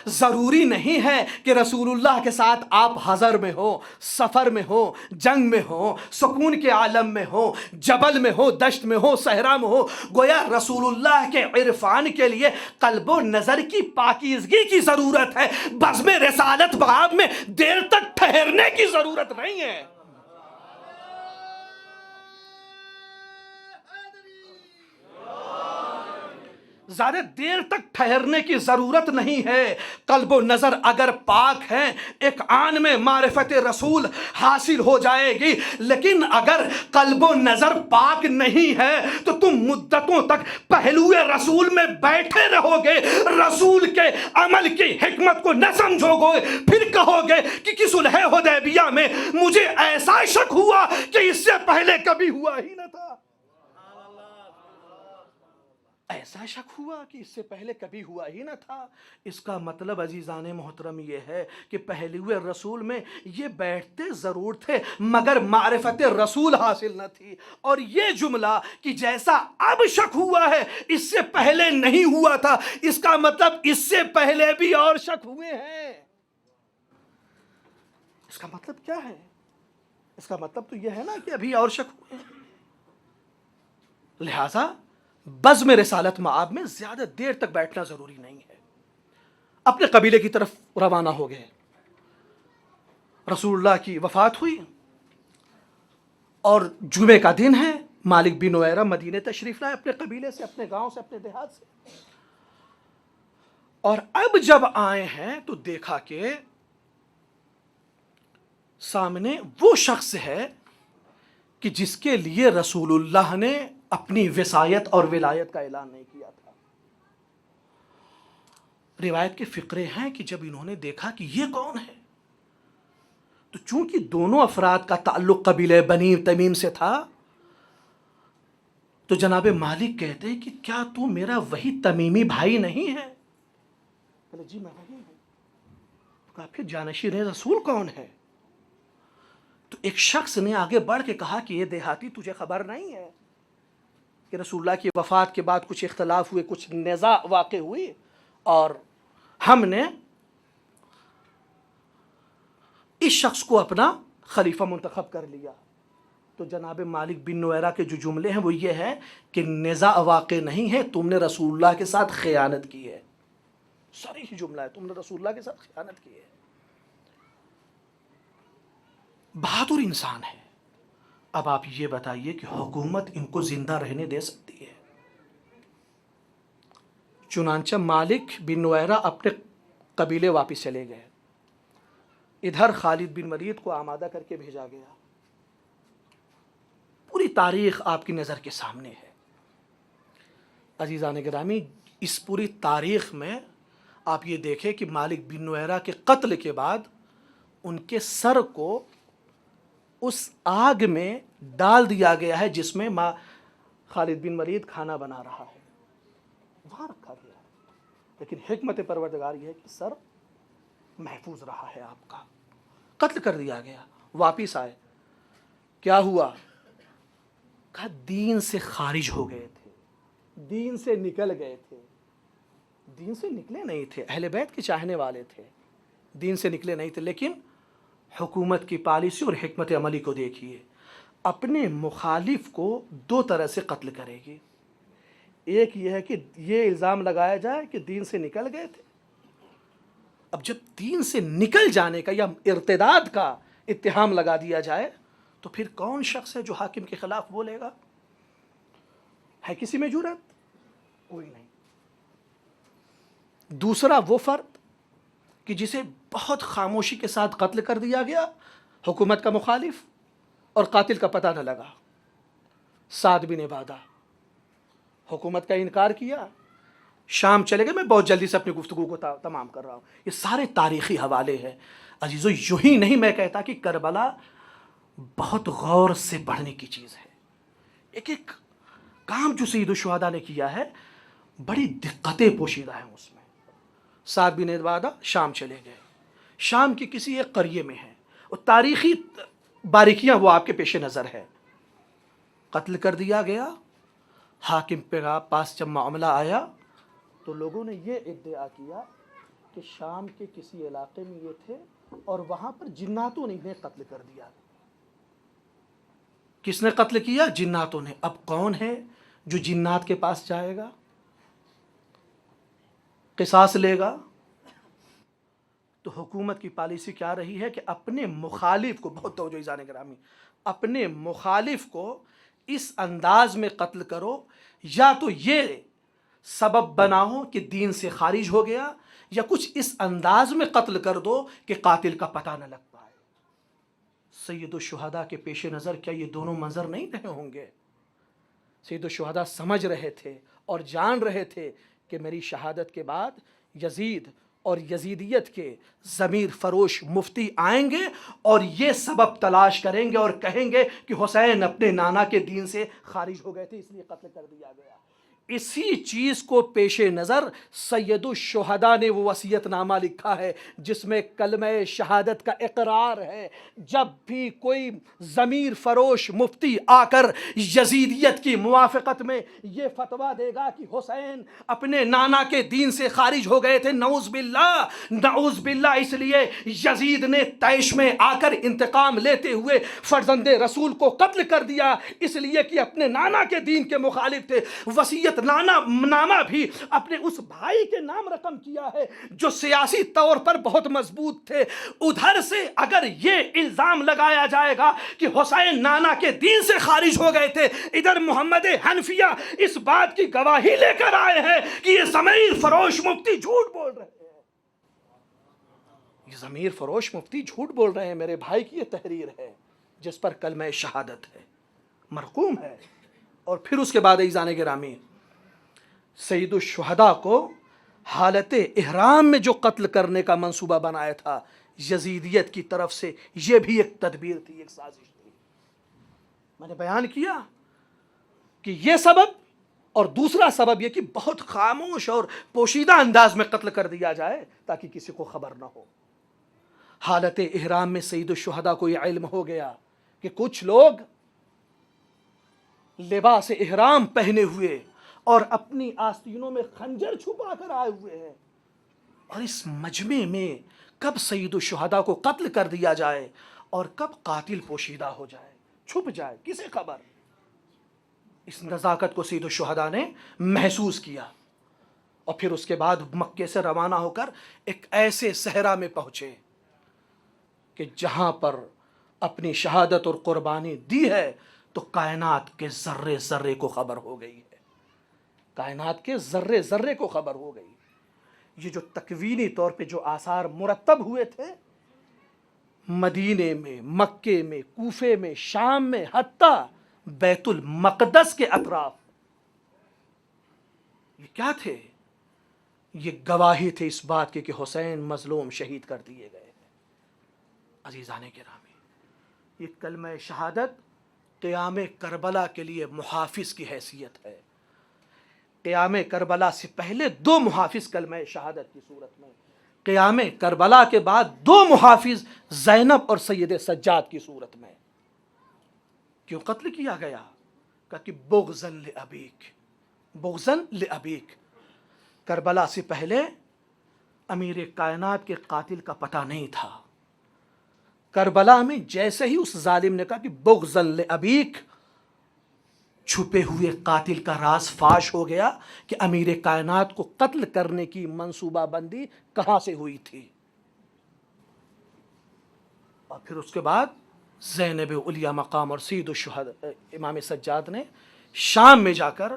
Speaker 1: ضروری نہیں ہے کہ رسول اللہ کے ساتھ آپ حضر میں ہو، سفر میں ہو، جنگ میں ہو، سکون کے عالم میں ہو، جبل میں ہو، دشت میں ہو، صحرا میں ہو۔ گویا رسول اللہ کے عرفان کے لیے قلب و نظر کی پاکیزگی کی ضرورت ہے، بزم رسالت مآب میں دیر تک ٹھہرنے کی ضرورت نہیں ہے۔ زیادہ دیر تک ٹھہرنے کی ضرورت نہیں ہے۔ قلب و نظر اگر پاک ہیں ایک آن میں معرفت رسول حاصل ہو جائے گی، لیکن اگر قلب و نظر پاک نہیں ہے تو تم مدتوں تک پہلو رسول میں بیٹھے رہو گے، رسول کے عمل کی حکمت کو نہ سمجھو گے، پھر کہو گے کہ صلح حدیبیہ میں مجھے ایسا شک ہوا کہ اس سے پہلے کبھی ہوا ہی نہ تھا، ایسا شک ہوا کہ اس سے پہلے کبھی ہوا ہی نہ تھا۔ اس کا مطلب عزیزان محترم یہ ہے کہ پہلو رسول میں یہ بیٹھتے ضرور تھے مگر معرفت رسول حاصل نہ تھی۔ اور یہ جملہ کہ جیسا اب شک ہوا ہے اس سے پہلے نہیں ہوا تھا، اس کا مطلب اس سے پہلے بھی اور شک ہوئے ہیں۔ اس کا مطلب کیا ہے؟ اس کا مطلب تو یہ ہے نا کہ ابھی اور شک ہوئے ہیں۔ لہٰذا بزم رسالت مآب میں زیادہ دیر تک بیٹھنا ضروری نہیں ہے۔ اپنے قبیلے کی طرف روانہ ہو گئے، رسول اللہ کی وفات ہوئی اور جمعے کا دن ہے، مالک بن نویرہ مدینے تشریف لائے اپنے قبیلے سے، اپنے گاؤں سے، اپنے دیہات سے، اور اب جب آئے ہیں تو دیکھا کہ سامنے وہ شخص ہے کہ جس کے لیے رسول اللہ نے اپنی وصایت اور ولایت کا اعلان نہیں کیا تھا۔ روایت کے فقرے ہیں کہ جب انہوں نے دیکھا کہ یہ کون ہے تو چونکہ دونوں افراد کا تعلق قبیلہ بنی تمیم سے تھا تو جناب مالک کہتے ہیں کہ کیا تو میرا وہی تمیمی بھائی نہیں ہے؟ کہا جی میں وہی ہوں۔ کہا پھر جانشین رسول کون ہے؟ تو ایک شخص نے آگے بڑھ کے کہا کہ یہ دیہاتی تجھے خبر نہیں ہے کہ رسول اللہ کی وفات کے بعد کچھ اختلاف ہوئے، کچھ نزاع واقع ہوئی اور ہم نے اس شخص کو اپنا خلیفہ منتخب کر لیا۔ تو جناب مالک بن نویرہ کے جو جملے ہیں وہ یہ ہے کہ نزاع واقع نہیں ہے، تم نے رسول اللہ کے ساتھ خیانت کی ہے۔ صریح جملہ ہے، تم نے رسول اللہ کے ساتھ خیانت کی ہے۔ بہادر انسان ہے۔ اب آپ یہ بتائیے کہ حکومت ان کو زندہ رہنے دے سکتی ہے؟ چنانچہ مالک بن نویرہ اپنے قبیلے واپس چلے گئے، ادھر خالد بن ولید کو آمادہ کر کے بھیجا گیا، پوری تاریخ آپ کی نظر کے سامنے ہے۔ عزیزان گرامی، اس پوری تاریخ میں آپ یہ دیکھیں کہ مالک بن نویرہ کے قتل کے بعد ان کے سر کو اس آگ میں ڈال دیا گیا ہے جس میں خالد بن ولید کھانا بنا رہا ہے، وہاں رکھا گیا ہے۔ لیکن حکمت پروردگار یہ ہے کہ سر محفوظ رہا ہے آپ کا۔ قتل کر دیا گیا، واپس آئے، کیا ہوا؟ کہا دین سے خارج ہو گئے تھے، دین سے نکل گئے تھے۔ دین سے نکلے نہیں تھے، اہل بیت کے چاہنے والے تھے، دین سے نکلے نہیں تھے۔ لیکن حکومت کی پالیسی اور حکمت عملی کو دیکھیے، اپنے مخالف کو دو طرح سے قتل کرے گی۔ ایک یہ ہے کہ یہ الزام لگایا جائے کہ دین سے نکل گئے تھے۔ اب جب دین سے نکل جانے کا یا ارتداد کا اتہام لگا دیا جائے تو پھر کون شخص ہے جو حاکم کے خلاف بولے گا؟ ہے کسی میں جرأت؟ کوئی نہیں۔ دوسرا وہ فرد کہ جسے بہت خاموشی کے ساتھ قتل کر دیا گیا، حکومت کا مخالف، اور قاتل کا پتہ نہ لگا، سعد بن عبادہ، حکومت کا انکار کیا، شام چلے گئے۔ میں بہت جلدی سے اپنی گفتگو کو تمام کر رہا ہوں، یہ سارے تاریخی حوالے ہیں عزیزو۔ یوں ہی نہیں میں کہتا کہ کربلا بہت غور سے پڑھنے کی چیز ہے۔ ایک ایک کام جو سید الشہداء نے کیا ہے بڑی دقتیں پوشیدہ ہیں اس میں۔ سعد بن عبادہ شام چلے گئے، شام کی کسی ایک قریے میں ہیں، اور تاریخی باریکیاں وہ آپ کے پیش نظر ہے۔ قتل کر دیا گیا۔ حاکم کے پاس جب معاملہ آیا تو لوگوں نے یہ ادعا کیا کہ شام کے کسی علاقے میں یہ تھے اور وہاں پر جناتوں نے انہیں قتل کر دیا۔ کس نے قتل کیا؟ جناتوں نے۔ اب کون ہے جو جنات کے پاس جائے گا، قصاص لے گا؟ تو حکومت کی پالیسی کیا رہی ہے کہ اپنے مخالف کو، بہت توجہ عزیزان گرامی، اپنے مخالف کو اس انداز میں قتل کرو یا تو یہ سبب بناؤ کہ دین سے خارج ہو گیا، یا کچھ اس انداز میں قتل کر دو کہ قاتل کا پتہ نہ لگ پائے۔ سید الشہداء کے پیش نظر کیا یہ دونوں منظر نہیں رہے ہوں گے؟ سید الشہداء سمجھ رہے تھے اور جان رہے تھے کہ میری شہادت کے بعد یزید اور یزیدیت کے ضمیر فروش مفتی آئیں گے اور یہ سبب تلاش کریں گے اور کہیں گے کہ حسین اپنے نانا کے دین سے خارج ہو گئے تھے، اس لیے قتل کر دیا گیا۔ اسی چیز کو پیش نظر سید الشہداء نے وہ وصیت نامہ لکھا ہے جس میں کلمہ شہادت کا اقرار ہے۔ جب بھی کوئی ضمیر فروش مفتی آ کر یزیدیت کی موافقت میں یہ فتویٰ دے گا کہ حسین اپنے نانا کے دین سے خارج ہو گئے تھے، نعوذ باللہ نعوذ باللہ، اس لیے یزید نے طیش میں آ کر انتقام لیتے ہوئے فرزند رسول کو قتل کر دیا، اس لیے کہ اپنے نانا کے دین کے مخالف تھے۔ وصیت نامہ بھی اپنے اس بھائی کے نام رقم کیا ہے جو سیاسی طور پر بہت مضبوط تھے۔ ادھر سے اگر یہ الزام لگایا جائے گا کہ حسین نانا کے دین سے خارج ہو گئے تھے، ادھر محمد حنفیہ اس بات کی گواہی لے کر آئے ہیں کہ یہ ضمیر فروش مفتی جھوٹ بول رہے ہیں۔ یہ ضمیر فروش مفتی جھوٹ بول رہے ہیں۔ میرے بھائی کی یہ تحریر ہے جس پر کلمہ شہادت ہے، مرقوم ہے۔ اور پھر اس کے بعد عزیزان گرامی، سید الشہداء کو حالت احرام میں جو قتل کرنے کا منصوبہ بنایا تھا یزیدیت کی طرف سے، یہ بھی ایک تدبیر تھی، ایک سازش تھی۔ میں نے بیان کیا کہ یہ سبب، اور دوسرا سبب یہ کہ بہت خاموش اور پوشیدہ انداز میں قتل کر دیا جائے تاکہ کسی کو خبر نہ ہو۔ حالت احرام میں سید الشہداء کو یہ علم ہو گیا کہ کچھ لوگ لباس احرام پہنے ہوئے اور اپنی آستینوں میں خنجر چھپا کر آئے ہوئے ہیں، اور اس مجمع میں کب سید الشہداء کو قتل کر دیا جائے اور کب قاتل پوشیدہ ہو جائے، چھپ جائے، کسے خبر؟ اس نزاکت کو سید الشہداء نے محسوس کیا، اور پھر اس کے بعد مکے سے روانہ ہو کر ایک ایسے صحرا میں پہنچے کہ جہاں پر اپنی شہادت اور قربانی دی ہے تو کائنات کے ذرے ذرے کو خبر ہو گئی ہے، کائنات کے ذرے ذرے کو خبر ہو گئی۔ یہ جو تکوینی طور پہ جو آثار مرتب ہوئے تھے مدینے میں، مکے میں، کوفے میں، شام میں، حتیٰ بیت المقدس کے اطراف. یہ کیا تھے؟ یہ گواہی تھے اس بات کی کہ حسین مظلوم شہید کر دیے گئے. عزیزان گرامی، یہ کلمہ شہادت قیام کربلا کے لیے محافظ کی حیثیت ہے. قیام کربلا سے پہلے 2 محافظ کلمہ شہادت کی صورت میں، قیام کربلا کے بعد 2 محافظ زینب اور سید سجاد کی صورت میں. کیوں قتل کیا گیا؟ کہ بغضاً لابیک، بغضاً لابیک. کربلا سے پہلے امیر کائنات کے قاتل کا پتہ نہیں تھا. کربلا میں جیسے ہی اس ظالم نے کہا کہ بغضاً لابیک، چھپے ہوئے قاتل کا راز فاش ہو گیا کہ امیر کائنات کو قتل کرنے کی منصوبہ بندی کہاں سے ہوئی تھی. اور پھر اس کے بعد زینب علیہ مقام اور سید الشہداء امام سجاد نے شام میں جا کر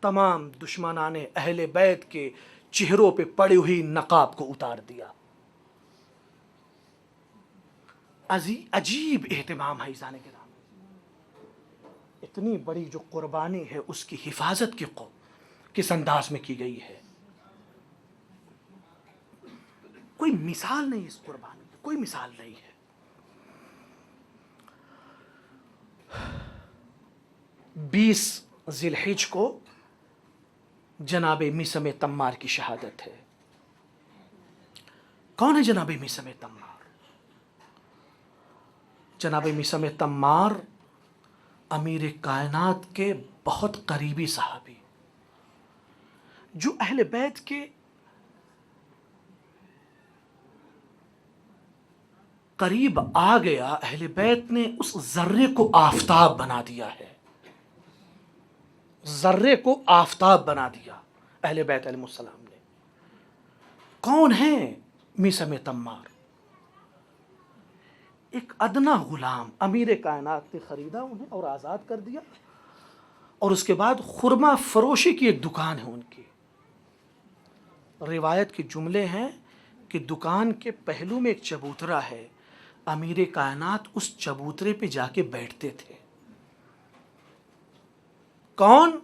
Speaker 1: تمام دشمنان اہل بیت کے چہروں پہ پڑی ہوئی نقاب کو اتار دیا. عجیب اہتمام ہے عزیزان کرام. اتنی بڑی جو قربانی ہے اس کی حفاظت کس انداز میں کی گئی ہے. کوئی مثال نہیں اس قربانی کی، کوئی مثال نہیں ہے. 20 ذی الحجہ کو جناب میثم تمار کی شہادت ہے. کون ہے جناب میثم تمار؟ جناب میثم تمار امیر کائنات کے بہت قریبی صحابی، جو اہل بیت کے قریب آ گیا. اہل بیت نے اس ذرے کو آفتاب بنا دیا ہے، ذرے کو آفتاب بنا دیا اہل بیت علیہ السلام نے. کون ہیں میثم تمار؟ ایک ادنا غلام امیر کائنات نے خریدا انہیں اور آزاد کر دیا، اور اس کے بعد خرما فروشی کی ایک دکان ہے ان کی. روایت کے جملے ہیں کہ دکان کے پہلو میں ایک چبوترا ہے، امیر کائنات اس چبوترے پہ جا کے بیٹھتے تھے. کون؟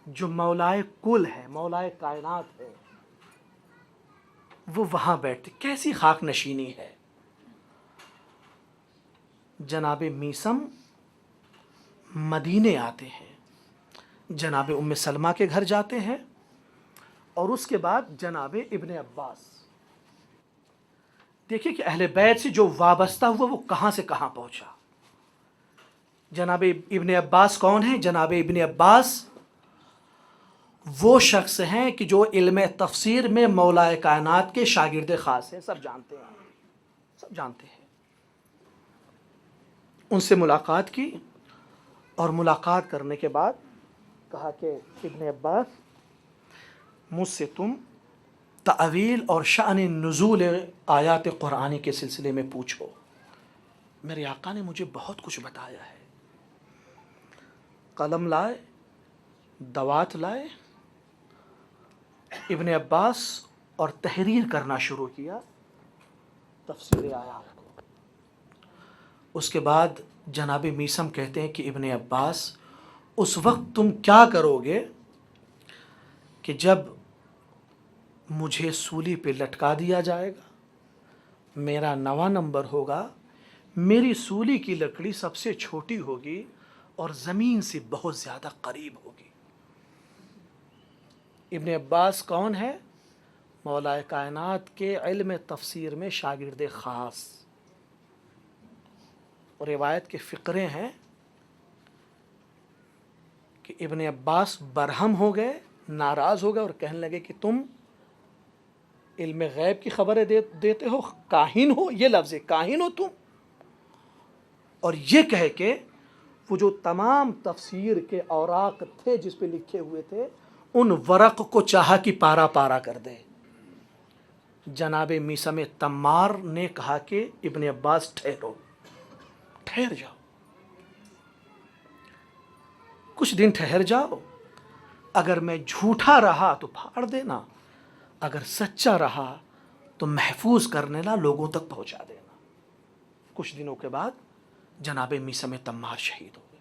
Speaker 1: جو مولائے کل ہے، مولائے کائنات ہے، وہ وہاں بیٹھتے. کیسی خاک نشینی ہے. جناب میثم مدینے آتے ہیں، جناب ام سلمہ کے گھر جاتے ہیں، اور اس کے بعد جناب ابن عباس. دیکھیے کہ اہل بیت سے جو وابستہ ہوا وہ کہاں سے کہاں پہنچا. جناب ابن عباس کون ہیں؟ جناب ابن عباس وہ شخص ہیں کہ جو علم تفسیر میں مولائے کائنات کے شاگرد خاص ہیں. سب جانتے ہیں، سب جانتے ہیں. ان سے ملاقات کی، اور ملاقات کرنے کے بعد کہا کہ ابن عباس، مجھ سے تم تعویل اور شأن نزول آیات قرآنی کے سلسلے میں پوچھو. میرے آقا نے مجھے بہت کچھ بتایا ہے. قلم لائے، دوات لائے، ابن عباس اور تحریر کرنا شروع کیا تفسیر آیات کو. اس کے بعد جناب میثم کہتے ہیں کہ ابن عباس، اس وقت تم کیا کرو گے کہ جب مجھے سولی پہ لٹکا دیا جائے گا، میرا 9واں نمبر ہوگا، میری سولی کی لکڑی سب سے چھوٹی ہوگی اور زمین سے بہت زیادہ قریب ہوگی. ابن عباس کون ہے؟ مولائے کائنات کے علم تفسیر میں شاگرد خاص. اور روایت کے فقرے ہیں کہ ابن عباس برہم ہو گئے، ناراض ہو گئے، اور کہنے لگے کہ تم علم غیب کی خبریں دیتے ہو، کاہن ہو. یہ لفظ ہے، کاہن ہو تم. اور یہ کہہ کے وہ جو تمام تفسیر کے اوراق تھے جس پہ لکھے ہوئے تھے، ان ورق کو چاہا کہ پارا پارا کر دے. جناب میثم تمار نے کہا کہ ابن عباس ٹھہرو، ٹھہر جاؤ، کچھ دن ٹھہر جاؤ. اگر میں جھوٹا رہا تو پھاڑ دینا، اگر سچا رہا تو محفوظ کرنے لا، لوگوں تک پہنچا دینا. کچھ دنوں کے بعد جناب میثم تمار شہید ہو گئے.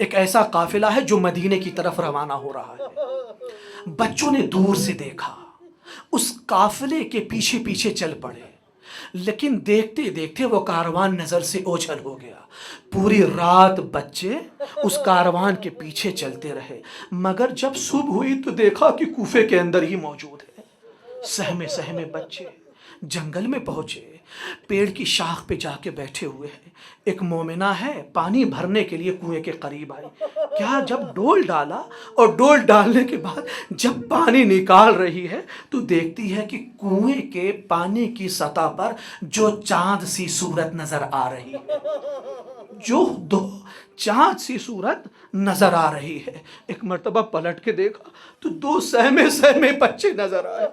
Speaker 1: ایک ایسا قافلہ ہے جو مدینے کی طرف روانہ ہو رہا ہے. بچوں نے دور سے دیکھا، اس قافلے کے پیچھے پیچھے چل پڑے، لیکن دیکھتے دیکھتے وہ کاروان نظر سے اوجھل ہو گیا. پوری رات بچے اس کاروان کے پیچھے چلتے رہے، مگر جب صبح ہوئی تو دیکھا کہ کوفے کے اندر ہی موجود ہے. سہمے سہمے بچے جنگل میں پہنچے، پیڑ کی شاخ پہ جا کے بیٹھے ہوئے ہیں. ایک مومنہ ہے پانی بھرنے کے لیے کنویں کے قریب آئی. کیا جب ڈول ڈالا اور ڈول ڈالنے کے بعد جب پانی نکال رہی ہے تو دیکھتی ہے کہ کنویں کے پانی کی سطح پر جو چاند سی صورت نظر آ رہی ہے، جو دو چاند سی صورت نظر آ رہی ہے. ایک مرتبہ پلٹ کے دیکھا تو دو سہمے سہمے بچے نظر آئے.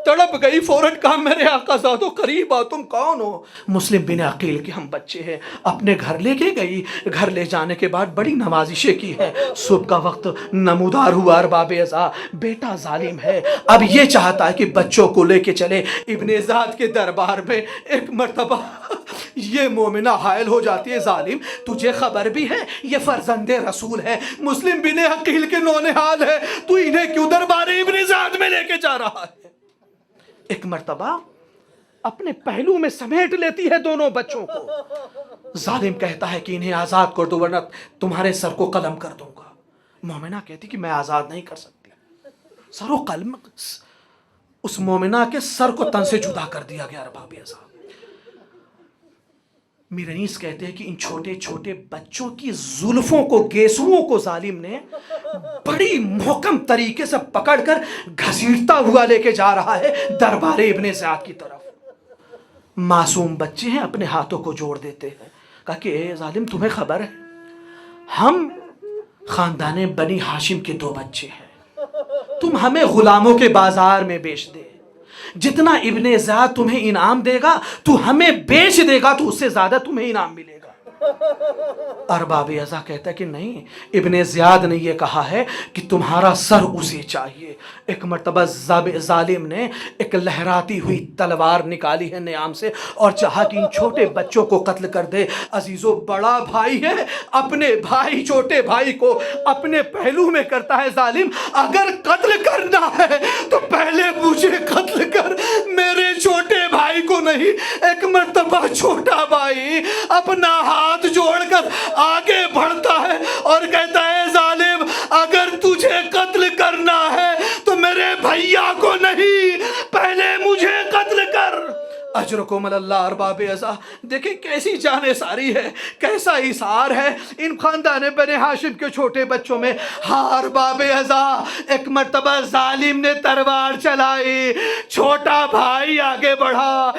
Speaker 1: تڑپ گئی، فوراً کہا میرے آقا زادو قریب آؤ، تم کون ہو؟ مسلم بن عقیل کے ہم بچے ہیں. اپنے گھر لے کے گئی، گھر لے جانے کے بعد بڑی نوازشیں کی ہے. صبح کا وقت نمودار ہوا ارباب ازا بیٹا ظالم ہے، اب یہ چاہتا ہے کہ بچوں کو لے کے چلے ابن زاد کے دربار میں. ایک مرتبہ یہ مومنہ حائل ہو جاتی ہے، ظالم تجھے خبر بھی ہے یہ فرزند رسول ہے، مسلم بن عقیل کے نونہال ہے، تو انہیں کیوں دربار ابن زاد میں لے کے جا رہا ہے؟ ایک مرتبہ اپنے پہلو میں سمیٹ لیتی ہے دونوں بچوں کو. ظالم کہتا ہے کہ انہیں آزاد کر دو ورنہ تمہارے سر کو قلم کر دوں گا. مومنہ کہتی کہ میں آزاد نہیں کر سکتی. سر و قلم، اس مومنہ کے سر کو تن سے جدا کر دیا گیا ارباب ازا. میرنیس کہتے ہیں کہ ان چھوٹے چھوٹے بچوں کی زلفوں کو، گیسوؤں کو ظالم نے بڑی محکم طریقے سے پکڑ کر گھسیٹتا ہوا لے کے جا رہا ہے دربار ابن زیاد کی طرف. معصوم بچے ہیں، اپنے ہاتھوں کو جوڑ دیتے ہیں. کہا کہ اے ظالم تمہیں خبر ہے ہم خاندان بنی ہاشم کے 2 بچے ہیں، تم ہمیں غلاموں کے بازار میں بیچ دے، جتنا ابن زیاد تمہیں انعام دے گا تو ہمیں بیچ دے گا تو اس سے زیادہ تمہیں انعام ملے گا. ارباب ازا کہتا ہے کہ نہیں، ابن زیاد نے یہ کہا ہے کہ تمہارا سر اسے چاہیے. ایک مرتبہ ظالم نے ایک لہراتی ہوئی تلوار نکالی ہے نیام سے اور چاہا کہ ان چھوٹے بچوں کو قتل کر دے. عزیزو بڑا بھائی ہے، اپنے بھائی چھوٹے بھائی کو اپنے پہلو میں کرتا ہے ظالم. اگر قتل کرنا ہے تو پہلے مجھے قتل کر، میرے چھوٹے بھائی کو نہیں. ایک مرتبہ چھوٹا بھائی اپنا ہاتھ جوڑ کر آگے بڑھتا ہے اور کہتا ہے ظالم اگر تجھے قتل کرنا ہے تو میرے بھیا کو نہیں، پہلے مجھے قتل کر. اجرکم اللہ ارباب ازا. دیکھیں کیسی جانے ساری ہے، کیسا اثار ہے ان خاندان بنی ہاشم کے چھوٹے بچوں میں. ہاں ارباب ازا، ایک مرتبہ ظالم نے تلوار چلائی، چھوٹا بھائی آگے بڑھا،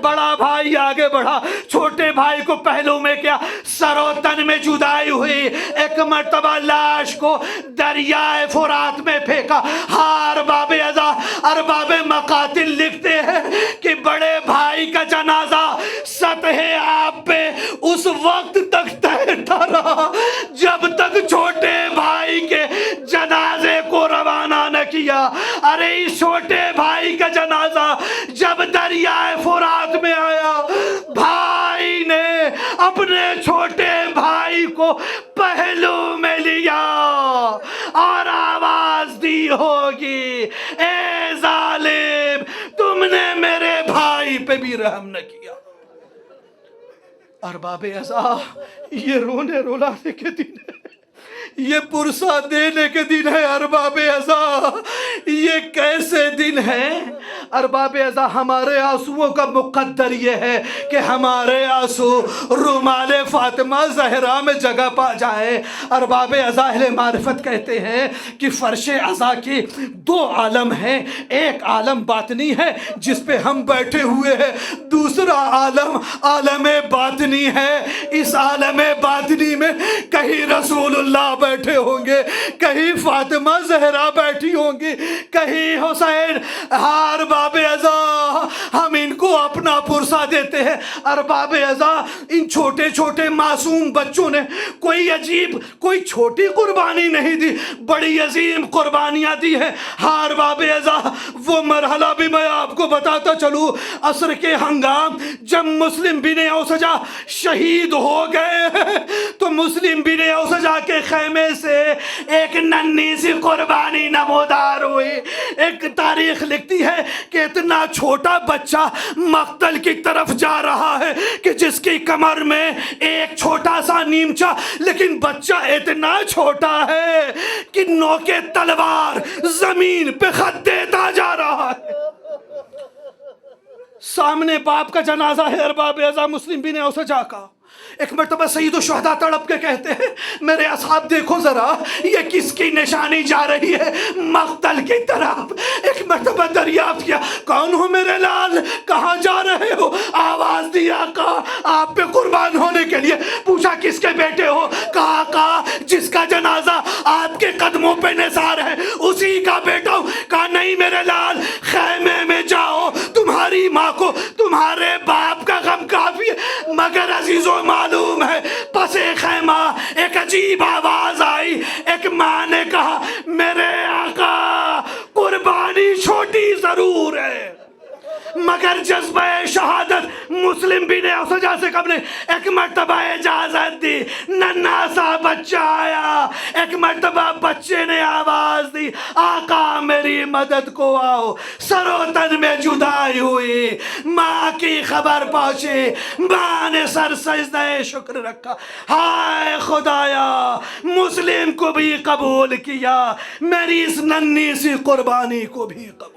Speaker 1: بڑا بھائی آگے بڑھا، چھوٹے بھائی کو پہلو میں کیا سر و تن میں جدائی ہوئی. ایک مرتبہ لاش کو دریائے فرات میں پھینکا. ہاں ارباب ازا، ارباب مقاتل لکھتے ہیں کہ بڑے بھائی کا جنازہ سطح آب پہ اس وقت تک تیرتا رہا جب تک چھوٹے بھائی کے جنازے کو روانہ نہ کیا. ارے اس چھوٹے بھائی کا جنازہ جب دریائے فرات میں آیا، بھائی نے اپنے چھوٹے بھائی کو پہلو میں لیا اور آواز دی ہوگی اے ظالم تم نے میرے بھائی پہ بھی رحم نہ کیا. ارباب ازا، یہ رونے رلانے کے دن ہے، یہ پرسہ دینے کے دن ہے. ارباب ازا یہ کیسے دن ہے؟ ارباب ازا ہمارے آنسوؤں کا مقدر یہ ہے کہ ہمارے آنسو رومال فاطمہ زہرا میں جگہ پا جائے. ارباب ازا اہل معرفت کہتے ہیں کہ فرش ازا کے 2 عالم ہیں، ایک عالم باطنی ہے جس پہ ہم بیٹھے ہوئے ہیں، دوسرا عالم عالم باطنی ہے. اس عالم باطنی میں کہیں رسول اللہ بیٹھے ہوں گے، کہیں فاطمہ زہرا بیٹھی ہوں گی، کہیں حسین. ارباب ارباب ازا ہم ان کو اپنا پرسہ دیتے ہیں. ارباب ازا ان چھوٹے چھوٹے معصوم بچوں نے کوئی عجیب کوئی چھوٹی قربانی نہیں دی، بڑی عظیم قربانیاں دی ہیں. ہاں ارباب ازا وہ مرحلہ بھی میں آپ کو بتاتا چلوں. عصر کے ہنگام جب مسلم بن اوسجا شہید ہو گئے تو مسلم بن اوسجا کے خیمے سے ایک ننھی سی قربانی نمودار ہوئی. ایک تاریخ لکھتی ہے کہ اتنا چھوٹا بچہ مقتل کی طرف جا رہا ہے کہ جس کی کمر میں ایک چھوٹا سا نیمچہ، لیکن بچہ اتنا چھوٹا ہے کہ نوکے تلوار زمین پہ خط دیتا جا رہا ہے. سامنے باپ کا جنازہ ہے ارباب ازا مسلم بن اوسجا کا. ایک مرتبہ سید الشہداء تڑپ کے کہتے ہیں میرے اصحاب دیکھو ذرا یہ کس کی نشانی جا رہی ہے مقتل کی طرف. ایک مرتبہ دریافت کیا کون ہو میرے لال، کہاں جا رہے ہو؟ آواز دی آقا آپ پہ قربان ہونے کے لیے. پوچھا کس کے بیٹے ہو؟ کہا آقا جس کا جنازہ آپ کے قدموں پہ نثار ہے اسی کا بیٹا ہوں. کہا نہیں میرے لال، خیمے میں جاؤ، تمہاری ماں کو تمہارے باپ کا غم کافی ہے. مگر عزیزوں معلوم ہے پس خیمہ ایک عجیب آواز آئی. ایک ماں نے کہا میرے آقا قربانی چھوٹی ضرور ہے مگر جذبہ شہادت مسلم بن اوسجا سے کب نے ایک مرتبہ اجازت دی. ننھا سا بچہ آیا، ایک مرتبہ بچے نے آواز دی آقا میری مدد کو آؤ. سر و تن میں جدائی ہوئی، ماں کی خبر پہنچی، ماں نے سر سجدہ شکر رکھا. ہائے خدایا مسلم کو بھی قبول کیا، میری اس ننھی سی قربانی کو بھی قبول